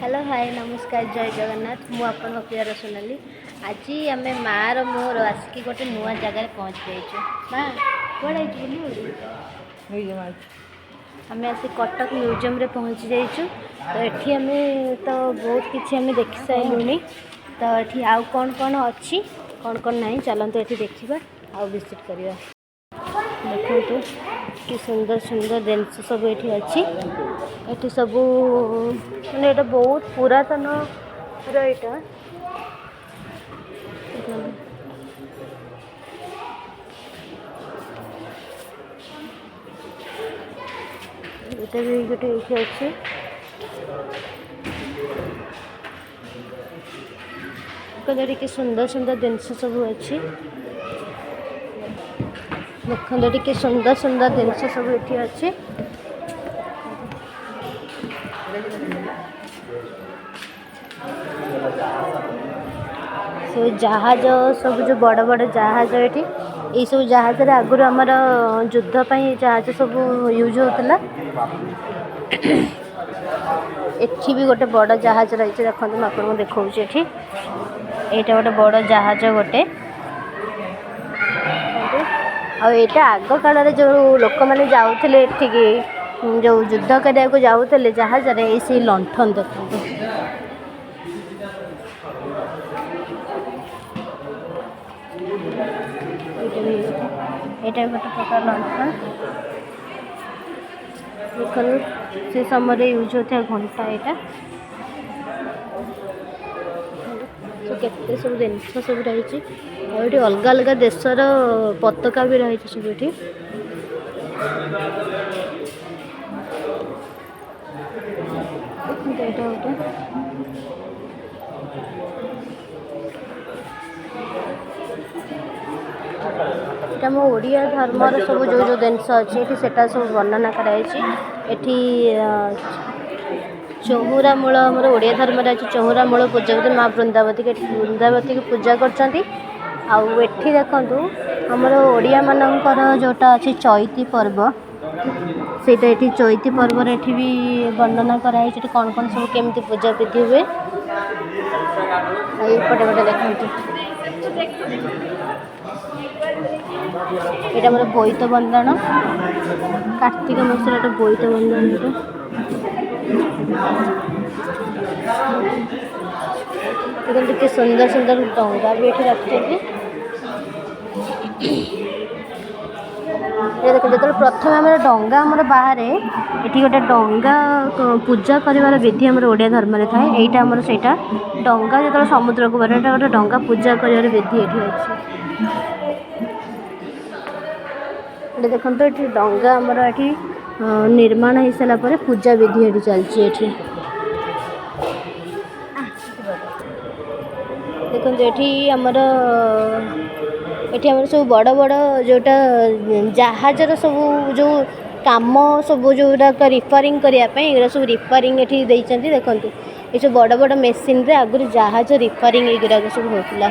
Hello hi नमस्कार जय जगन्नाथ मु आपन प्रियर सोनाली आज आम मार मोर आसिक गोटे नुआ जगार पहुँच जाइए माँ कौन आम आस कटक म्यूजियम रे पहुँची जाइए तो ये आम तो बहुत किसी आम देख सारूँ तो ये आउ कौन कौन अच्छी कौन ना चलते ये देखा आउ विजिट करवा देखो कि सुंदर सुंदर जिनस सब ये अच्छी ये सब मैंने ये बहुत पुरातन रहा ये भी गोटे ये अच्छे कि सुंदर सुंदर जिनस सब अच्छी देखते टी सुंदर सुंदर जिनस सब ये अच्छे सब जहाज सब जो बड़ बड़ जहाज ये सब जहाज आगुरी आमर युद्धपाई जहाज सब यूज होता एठी भी गोटे बड़ जहाज रही देखते मुझे आपको देखा यहाँ गोटे बड़ जहाज गोटे आईटा आग काल जो लोक मैंने जाऊे जो युद्ध करने जाऊे जहाज से लंठन देखते यहाँ गोटे प्रकार लंठन देखो से समय यूज होता घंटा यहाँ तो केते सब जिनस सब रही अलग अलग देशर पताका भी रही सब ये गोटे आम ओडिया धर्मर सब जो जो जिनस अच्छी सेटा सब वर्णना कराई चौहुरा मूल आम ओडिया धर्म अच्छी चौहुरा मूल पूजा होती माँ वृंदावती वृंदावती की पूजा कर देखु आमर ओडिया मानकर जोटा अच्छी चैती पर्व सेटा ये चैती पर्व भी वर्णना कराई कौन कौन सब केमती पूजा विधि हुए पटे पटे देखते यहाँ मोर बोईत बंदन कार्तिक मासर बोईत बंदन देखते सुंदर सुंदर डंगा भी ये रखते देखो जो प्रथम आम डंगा आम बाहर ये गोटे डंगा पूजा कर विधि आम ओडिया धर्म में थाए यहाँ आमर से डंगा जो समुद्र को बारे गोटे डंगा पूजा कर विधि ये देखो ये डंगा आमर ये निर्माण हो सारापर पूजा विधि ये चलती देखो ये आमर ये सब बड़ बड़ जोटा जहाजर सब जो काम सब जोटा रिपेयरिंग करने सब रिपेयरिंग ये देखते ये सब बड़ बड़ मेसीन रे आगुरी जहाज रिपेयरिंग ये सब होता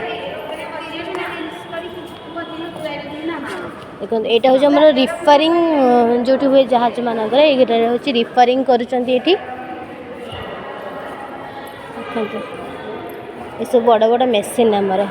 देखो यहाँ हूँ आम रिपेयरिंग जो हुए जहाज मानक हूँ रिपेयरिंग कर सब बड़ बड़ मेसीन आमर।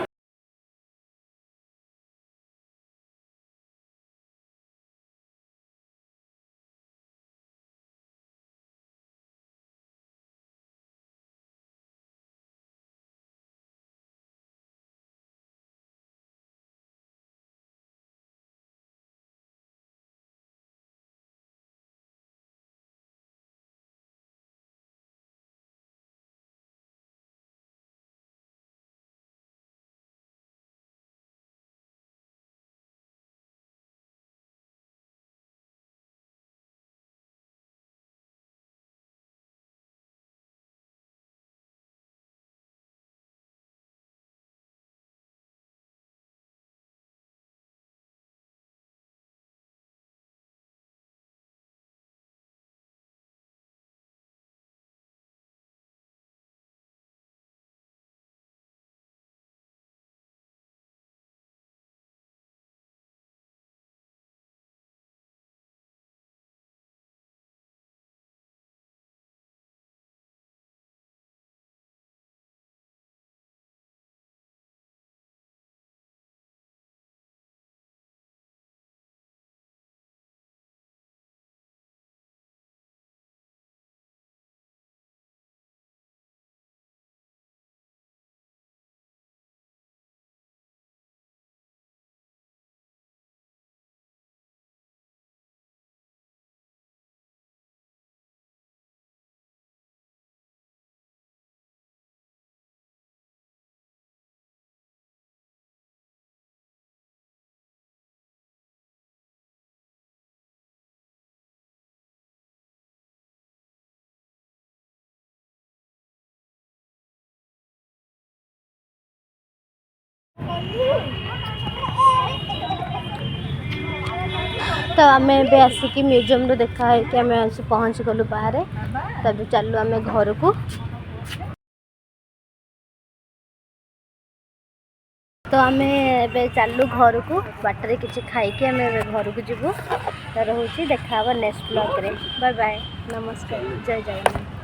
तो आम ए आसिक म्यूजियम रू देखाई कि आम पहुँच गलु बाहर तब चलू आम घर को। तो आम ए चलू घर को बाटर किसी खाई आम घर को जीवु। तो रोचे देखा नेक्स्ट ब्लॉग रे। बाय बाय, नमस्कार, जय जगन्नाथ।